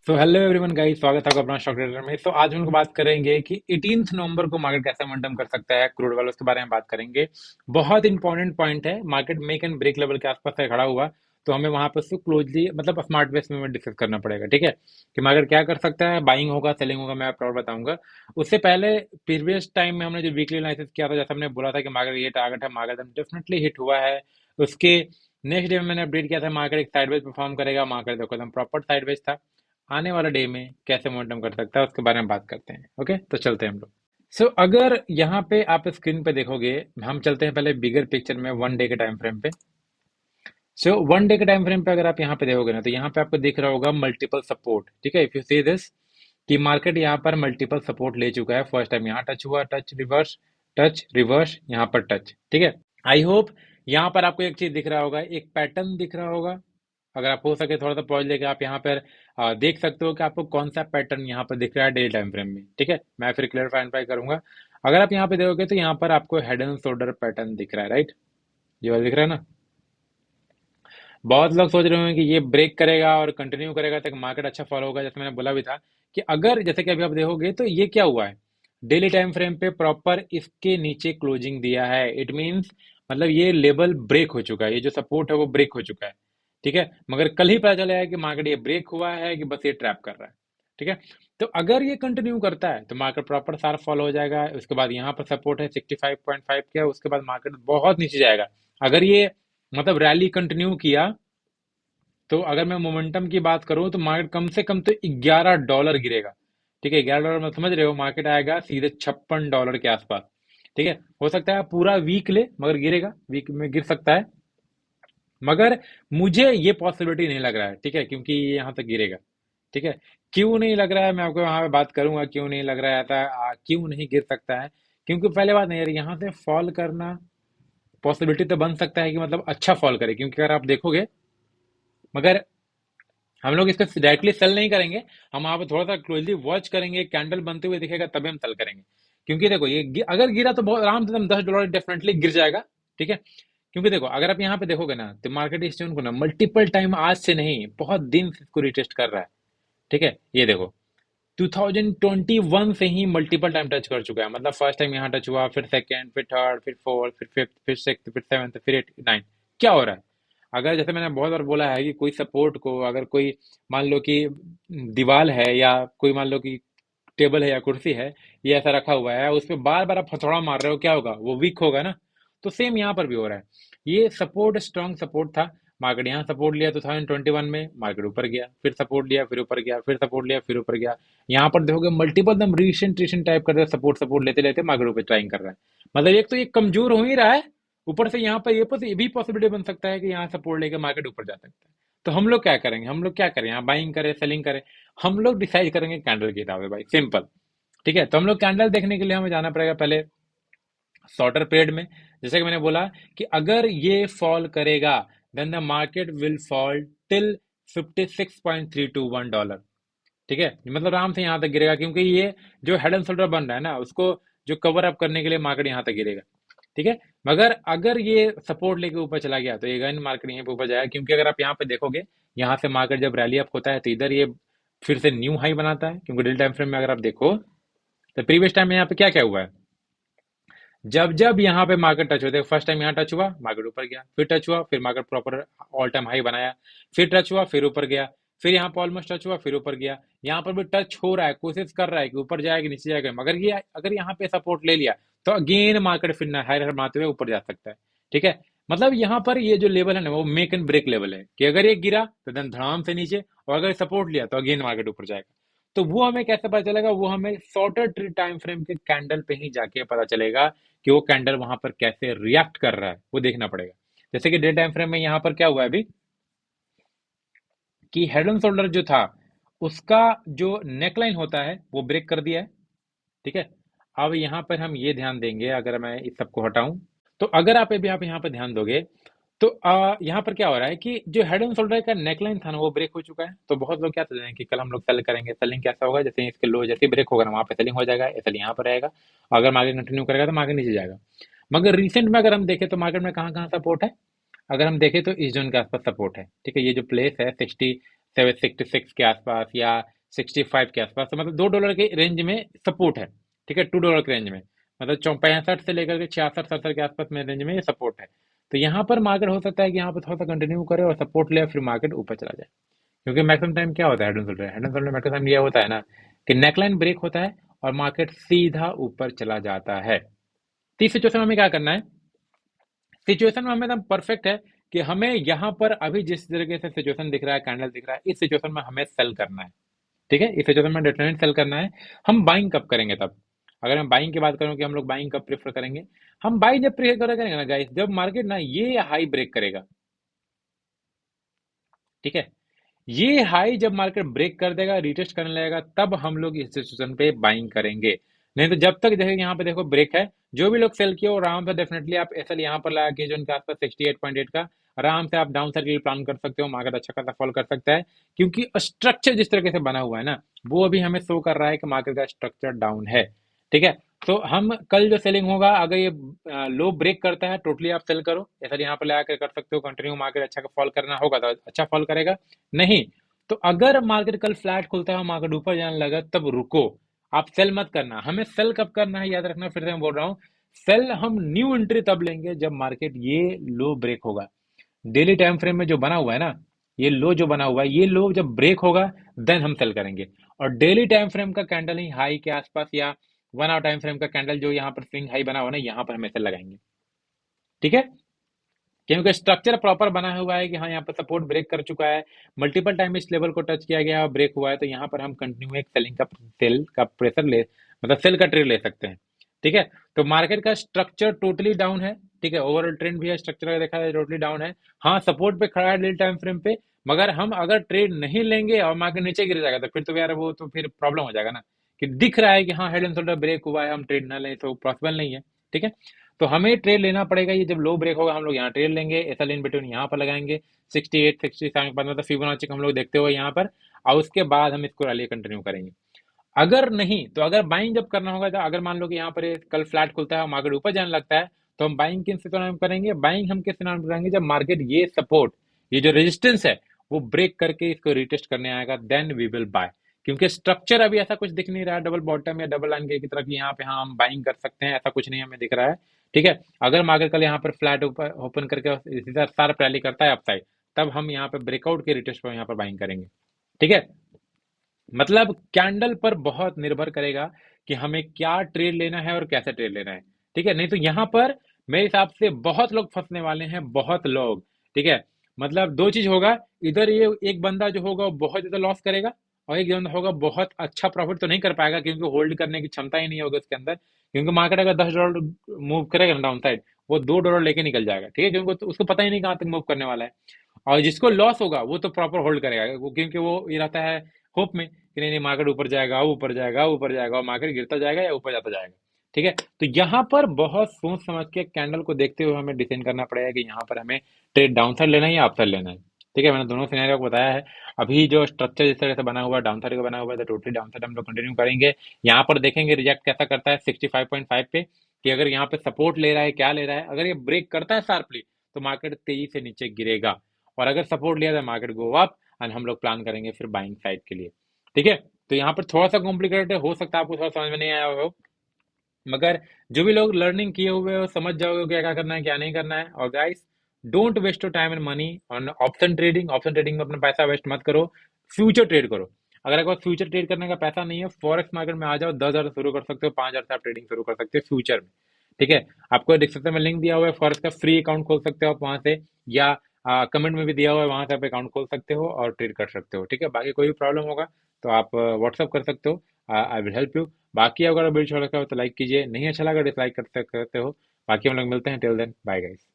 So hello everyone guys, स्वागत है आपका अपना स्टॉक ट्रेडर में। तो आज हम लोग बात करेंगे कि 18 नवंबर को मार्केट कैसे मोमेंटम कर सकता है, क्रूड वालों के बारे में बात करेंगे। बहुत इंपॉर्टेंट पॉइंट है, market make and break level के आसपास है खड़ा हुआ, तो हमें वहां पर उसको क्लोजली मतलब स्मार्ट बेस में डिस्कस करना पड़ेगा। ठीक है, कि मार्केट क्या कर सकता है, बाइंग होगा सेलिंग होगा, मैं आपको और बताऊंगा। उससे पहले प्रीवियस टाइम में हमने जो वीकली एनालिसिस किया था, जैसे हमने बोला था कि मार्केट ये टारगेट है, मार्केट डेफिनेटली हिट हुआ है। उसके नेक्स्ट डे में मैंने अपडेट किया था मार्केट एक साइडवेज परफॉर्म करेगा, मार्केट देखो एकदम प्रॉपर साइडवेज था। आने वाला डे में कैसे मोमेंटम कर सकता है उसके बारे में बात करते हैं। ओके, तो चलते हैं हम लोग। अगर यहाँ पे आप स्क्रीन पे देखोगे, हम चलते हैं पहले बिगर पिक्चर में, वन डे के टाइम फ्रेम पे। वन डे के टाइम फ्रेम पे अगर आप यहाँ पे देखोगे ना, तो यहाँ पे आपको दिख रहा होगा मल्टीपल सपोर्ट। ठीक है, इफ यू सी दिस, कि मार्केट यहाँ पर मल्टीपल सपोर्ट ले चुका है। फर्स्ट टाइम यहाँ टच हुआ, टच रिवर्स, यहाँ पर टच। ठीक है, आई होप यहाँ पर आपको एक चीज दिख रहा होगा, एक पैटर्न दिख रहा होगा। अगर आप हो सके थोड़ा सा पॉज लेके आप यहाँ पर देख सकते हो कि आपको कौन सा पैटर्न यहाँ पर दिख रहा है डेली टाइम फ्रेम में। ठीक है, मैं फिर क्लियरफाई करूंगा। अगर आप यहाँ पे देखोगे तो यहाँ पर आपको हेड एंड शोल्डर पैटर्न दिख रहा है, राइट? ये वाला दिख रहा है ना? बहुत लोग सोच रहे होंगे कि ये ब्रेक करेगा और कंटिन्यू करेगा तक मार्केट अच्छा फॉलो होगा। जैसे मैंने बोला भी था कि अगर जैसे कि अभी आप देखोगे तो ये क्या हुआ है, डेली टाइम फ्रेम पे प्रॉपर इसके नीचे क्लोजिंग दिया है। इट मींस मतलब ये लेवल ब्रेक हो चुका है, ये जो सपोर्ट है वो ब्रेक हो चुका है। ठीक है, मगर कल ही पता चला है कि मार्केट ये ब्रेक हुआ है कि बस ये ट्रैप कर रहा है। ठीक है, तो अगर ये कंटिन्यू करता है तो मार्केट प्रॉपर सार फॉलो हो जाएगा। उसके बाद यहाँ पर सपोर्ट है 65.5 का, उसके बाद मार्केट बहुत नीचे जाएगा। अगर ये मतलब रैली कंटिन्यू किया तो अगर मैं मोमेंटम की बात करूं तो मार्केट कम से कम तो $11 गिरेगा। ठीक है, $11 में समझ रहे हो, मार्केट आएगा सीधे $56 के आसपास। ठीक है, हो सकता है पूरा वीक ले, मगर गिरेगा, वीक में गिर सकता है। मगर मुझे ये पॉसिबिलिटी नहीं लग रहा है। ठीक है, क्योंकि ये यहाँ तक गिरेगा। ठीक है, क्यों नहीं लग रहा है मैं आपको वहां पे बात करूंगा, क्यों नहीं लग रहा था, क्यों नहीं गिर सकता है। क्योंकि पहले बात नहीं यार, यहाँ से फॉल करना पॉसिबिलिटी तो बन सकता है कि मतलब अच्छा फॉल करे, क्योंकि अगर आप देखोगे, मगर हम लोग इसको डायरेक्टली सेल नहीं करेंगे। हम वहां पे थोड़ा सा क्लोजली वॉच करेंगे, कैंडल बनते हुए दिखेगा तभी हम सेल करेंगे। क्योंकि देखो ये अगर गिरा तो बहुत आराम से एकदम $10 डेफिनेटली गिर जाएगा। ठीक है, क्योंकि देखो अगर आप यहाँ पे देखोगे ना, तो मार्केट इस चैन को ना मल्टीपल टाइम, आज से नहीं बहुत दिन से इसको रिटेस्ट कर रहा है। ठीक है, ये देखो 2021 से ही मल्टीपल टाइम टच कर चुका है। मतलब फर्स्ट टाइम यहाँ टच हुआ, फिर सेकंड, फिर थर्ड, फिर फोर्थ, फिर फिफ्थ, फिर सिक्स्थ, फिर सेवन्थ, फिर एट, नाइन। क्या हो रहा है? अगर जैसे मैंने बहुत बार बोला है कि कोई सपोर्ट को, अगर कोई मान लो कि दीवार है, या कोई मान लो कि टेबल है या कुर्सी है, ये ऐसा रखा हुआ है, उस पर बार बार आप हथौड़ा मार रहे हो, क्या होगा? वो वीक होगा ना। तो सेम यहाँ पर भी हो रहा है। ये सपोर्ट स्ट्रांग सपोर्ट था। मार्केट यहाँ सपोर्ट लिया 2021 में, मार्केट ऊपर गया, फिर सपोर्ट लिया, फिर ऊपर गया, फिर सपोर्ट लिया, फिर ऊपर गया। यहाँ पर देखोगे मल्टीपल दम रीसेंट रीसेंट टाइप कर रहे हैं, सपोर्ट सपोर्ट लेते लेते मार्केट ऊपर ट्राइंग कर रहा है। मतलब एक तो ये कमजोर हो ही रहा है, ऊपर से यहाँ पर ये भी पॉसिबिलिटी बन सकता है कि यहाँ सपोर्ट लेके मार्केट ऊपर जा सकता है। तो हम लोग क्या करेंगे, हम लोग क्या करें, यहाँ बाइंग करें सेलिंग करें? हम लोग डिसाइड करेंगे कैंडल के हिसाब से भाई, सिंपल। ठीक है, तो हम लोग कैंडल देखने के लिए हमें जाना पड़ेगा पहले शॉर्टर पीरियड में। जैसे कि मैंने बोला कि अगर ये फॉल करेगा, then the market will fall till $56.321। ठीक है, मतलब आराम से यहाँ तक गिरेगा, क्योंकि ये जो हेड एंड शोल्डर बन रहा है ना, उसको जो कवर अप करने के लिए मार्केट यहाँ तक गिरेगा। ठीक है, मगर अगर ये सपोर्ट लेके ऊपर चला गया तो ये गन मार्केट यहीं पे ऊपर जाएगा। क्योंकि अगर आप यहाँ पे देखोगे, यहाँ से मार्केट जब रैली अप होता है तो इधर ये फिर से न्यू हाई बनाता है। क्योंकि डेली टाइम फ्रेम में अगर आप देखो तो प्रीवियस टाइम में यहाँ पे क्या क्या हुआ है, जब जब यहाँ पे मार्केट टच होते, फर्स्ट टाइम यहाँ टच हुआ, मार्केट ऊपर गया, फिर टच हुआ, फिर market proper all time high बनाया, फिर टच हुआ, फिर ऊपर गया, फिर यहाँ पर ऑलमोस्ट टच हुआ, फिर ऊपर गया। यहाँ पर भी टच हो रहा है, कोशिश कर रहा है कि ऊपर जाएगा नीचे जाएगा, मगर ये अगर यहाँ पे सपोर्ट ले लिया तो अगेन मार्केट फिर हायर मारते हुए ऊपर जा सकता है। ठीक है, मतलब यहाँ पर ये जो लेवल है ना, वो मेक एंड ब्रेक लेवल है, कि अगर ये गिरा तो देन धड़ाम से नीचे, और अगर सपोर्ट लिया तो अगेन मार्केट ऊपर जाएगा। तो वो हमें कैसे पता चलेगा? वो हमें शॉर्टर ट्री टाइम फ्रेम के कैंडल पे ही जाके पता चलेगा कि वो कैंडल वहां पर कैसे रिएक्ट कर रहा है, वो देखना पड़ेगा। जैसे कि डे टाइम फ्रेम में यहाँ पर क्या हुआ है अभी, कि हेड एंड शोल्डर जो था, उसका जो नेकलाइन होता है वो ब्रेक कर दिया है। ठीक है, अब यहाँ पर हम ये ध्यान देंगे, अगर मैं इस सबको हटाऊं, तो अगर आप यहाँ पर ध्यान दोगे तो यहाँ पर क्या हो रहा है कि जो हेड एंड शोल्डर का नेकलाइन था ना, वो ब्रेक हो चुका है। तो बहुत लोग क्या सोच रहे हैं कि कल हम लोग सेल करेंगे। सेलिंग कैसा होगा, जैसे ही इसके लो जैसे ही ब्रेक होगा ना, वहां पे सेलिंग हो जाएगा, एसएल यहाँ पर रहेगा। अगर मार्केट कंटिन्यू करेगा तो मार्केट नीचे जाएगा। मगर रिसेंट में अगर हम देखें तो मार्केट में कहाँ कहाँ सपोर्ट है, अगर हम देखें तो इस जोन के आसपास सपोर्ट है। ठीक है, ये जो प्लेस है 67 66 के आसपास, या 65 के आसपास, तो मतलब $2 के रेंज में सपोर्ट है। ठीक है, $2 के रेंज में, मतलब 65 से लेकर के 66-67 के आसपास में रेंज में ये सपोर्ट है। तो यहाँ पर मार्केट हो सकता है कि यहाँ पर थोड़ा सा कंटिन्यू करे और सपोर्ट ले, फिर मार्केट ऊपर चला जाए। क्योंकि मैक्सिमम टाइम क्या होता है head and shoulder maximum time ये होता है ना कि नेकलाइन ब्रेक होता है और मार्केट सीधा ऊपर चला जाता है। तो इस सिचुएशन में हमें क्या करना है? सिचुएशन में हमें एकदम परफेक्ट है कि हमें यहाँ पर अभी जिस तरीके से सिचुएशन दिख रहा है, कैंडल दिख रहा है, इस सिचुएशन में हमें सेल करना है। ठीक है, इस सिचुएशन में डेफिनेटली सेल करना है। हम बाइंग कब करेंगे तब? अगर मैं बाइंग की बात करूं कि हम लोग बाइंग कब प्रेफर करेंगे, हम बाइंग जब प्रेफर करेंगे ना गाइस, जब मार्केट ना ये हाई ब्रेक करेगा। ठीक है, ये हाई जब मार्केट ब्रेक कर देगा, रिटेस्ट करने लगेगा, तब हम लोग इस सिचुएशन पे बाइंग करेंगे। नहीं तो जब तक देखो यहाँ पे देखो ब्रेक है, जो भी लोग सेल किए वो आराम से डेफिनेटली आप एसएल यहाँ पर लगा के जो इनके आसपास 68.8 का आराम से आप डाउन साइड के लिए प्लान कर सकते हो। मार्केट अच्छा खासा फॉल कर सकता है, क्योंकि स्ट्रक्चर जिस तरीके से बना हुआ है ना, वो अभी हमें शो कर रहा है कि मार्केट का स्ट्रक्चर डाउन है। ठीक है, तो हम कल जो सेलिंग होगा, अगर ये लो ब्रेक करता है, टोटली आप सेल करो, ऐसा यहाँ पर लगा कर सकते हो। कंटिन्यू मार्केट अच्छा फॉल करना होगा तो अच्छा फॉल करेगा, नहीं तो अगर मार्केट कल फ्लैट खुलता है, मार्केट ऊपर जाने लगा, तब रुको, आप सेल मत करना। हमें सेल कब करना है याद रखना, फिर से मैं बोल रहा हूँ, सेल हम न्यू एंट्री तब लेंगे जब मार्केट ये लो ब्रेक होगा। डेली टाइम फ्रेम में जो बना हुआ है ना, ये लो जो बना हुआ है, ये लो जब ब्रेक होगा देन हम सेल करेंगे। और डेली टाइम फ्रेम का कैंडल ही हाई के आसपास, या 1 आवर टाइम फ्रेम का कैंडल जो यहाँ पर स्विंग हाई बना हुआ है ना, यहाँ पर हमें सेल लगाएंगे। ठीक है, क्योंकि स्ट्रक्चर प्रॉपर बना हुआ है कि हाँ यहाँ पर सपोर्ट ब्रेक कर चुका है, मल्टीपल टाइम इस लेवल को टच किया गया और ब्रेक हुआ है, तो यहाँ पर हम कंटिन्यू एक सेल का प्रेशर ले, मतलब सेल का ट्रेड ले सकते हैं। ठीक है, तो मार्केट का स्ट्रक्चर टोटली डाउन है। ठीक है, ओवरऑल ट्रेंड भी है, स्ट्रक्चर का देखा है टोटली डाउन है। हाँ, सपोर्ट पे खड़ा है डेली टाइम फ्रेम पे, मगर हम अगर ट्रेड नहीं लेंगे और मार्केट नीचे गिर जाएगा, तो फिर तो यार वो तो फिर प्रॉब्लम हो जाएगा ना, कि दिख रहा है कि हाँ हेड एंड शोल्डर ब्रेक हुआ है, हम ट्रेड ना लें तो पॉसिबल नहीं है। ठीक है, तो हमें ट्रेड लेना पड़ेगा। ये जब लो ब्रेक होगा, हम लोग यहाँ ट्रेड लेंगे, एसएल इन बिटवीन यहाँ पर लगाएंगे 68 67 के बाद, मतलब फिबोनाची को हम लोग देखते हुए यहाँ पर, और उसके बाद हम इसको रैली कंटिन्यू करेंगे। अगर नहीं तो अगर बाइंग जब करना होगा, तो अगर मान लो कि यहाँ पर कल फ्लैट खुलता है और मार्केट ऊपर जाने लगता है, तो हम बाइंग किन सिचुएशन में करेंगे? बाइंग हम किस सिचुएशन में करेंगे? जब मार्केट ये सपोर्ट, ये जो रेजिस्टेंस है, वो ब्रेक करके इसको रिटेस्ट करने आएगा, देन वी विल बाय। क्योंकि स्ट्रक्चर अभी ऐसा कुछ दिख नहीं रहा है डबल बॉटम या डबल लाइन के की तरह कि यहाँ पे हाँ हम बाइंग कर सकते हैं, ऐसा कुछ नहीं हमें दिख रहा है। ठीक है, अगर मार्केट कल यहाँ पर फ्लैट ओपन करके इसी तरह शार्प रैली करता है अपसाइड, तब हम यहाँ पे ब्रेकआउट के रिटेस्ट पर यहाँ पर बाइंग करेंगे। ठीक है, मतलब कैंडल पर बहुत निर्भर करेगा कि हमें क्या ट्रेड लेना है और कैसे ट्रेड लेना है। ठीक है, नहीं तो यहाँ पर मेरे हिसाब से बहुत लोग फंसने वाले हैं, बहुत लोग। ठीक है, मतलब दो चीज होगा, इधर ये एक बंदा जो होगा वो बहुत ज्यादा लॉस करेगा, और एक बंदा होगा बहुत अच्छा प्रॉफिट तो नहीं कर पाएगा, क्योंकि होल्ड करने की क्षमता ही नहीं होगी उसके अंदर। क्योंकि मार्केट अगर $10 मूव करेगा ना डाउन साइड, वो $2 लेके निकल जाएगा। ठीक है, क्योंकि उसको पता ही नहीं कहाँ तक मूव करने वाला है। और जिसको लॉस होगा वो तो प्रॉपर होल्ड करेगा, क्योंकि वो ये रहता है होप में कि नहीं नहीं मार्केट ऊपर जाएगा, ऊपर जाएगा, ऊपर जाएगा, और मार्केट गिरता जाएगा या ऊपर जाता जाएगा। ठीक है, तो यहाँ पर बहुत सोच समझ के कैंडल को देखते हुए हमें डिसाइड करना पड़ेगा कि यहाँ पर हमें ट्रेड डाउन साइड लेना है या अप साइड लेना है। ठीक है, मैंने दोनों सिनेरियो को बताया है। अभी जो स्ट्रक्चर जिस तरह से बना हुआ है, डाउन साइड का बना हुआ है, तो टोटली डाउन साइड हम लोग कंटिन्यू करेंगे। यहाँ पर देखेंगे रिजेक्ट कैसा करता है 65.5 पे, कि अगर यहाँ पे सपोर्ट ले रहा है, क्या ले रहा है। अगर ये ब्रेक करता है शार्पली, तो मार्केट तेजी से नीचे गिरेगा, और अगर सपोर्ट लिया तो मार्केट गो अप, एंड हम लोग प्लान करेंगे फिर बाइंग साइड के लिए। ठीक है, तो यहाँ पर थोड़ा सा कॉम्प्लिकेटेड हो सकता है, आपको थोड़ा समझ में नहीं आया हो, मगर जो भी लोग लर्निंग किए हुए हो समझ जाओगे क्या क्या करना है क्या नहीं करना है। और guys, don't waste your time and money on option trading. Option trading में अपना पैसा वेस्ट मत करो, फ्यूचर ट्रेड करो। अगर आपको फ्यूचर ट्रेड करने का पैसा नहीं है, फॉरेक्स मार्केट में आ जाओ, 10,000 शुरू कर सकते हो, 5,000 से आप ट्रेडिंग शुरू कर सकते हो फ्यूचर में। ठीक है, आपको डिस्क्रिप्शन में लिंक दिया हुआ है, फॉरेक्स का फ्री अकाउंट खोल सकते हो आप वहां से, या कमेंट में भी दिया हुआ है, वहां से आप अकाउंट खोल सकते हो और ट्रेड कर सकते हो। ठीक है, बाकी कोई भी प्रॉब्लम होगा तो आप व्हाट्सअप कर सकते हो, आई विल हेल्प यू। बाकी अगर वीडियो अच्छा लगा हो तो लाइक कीजिए, नहीं अच्छा लगा डिसलाइक कर सकते हो। बाकी हम लोग मिलते हैं, टिल देन बाय गाइस।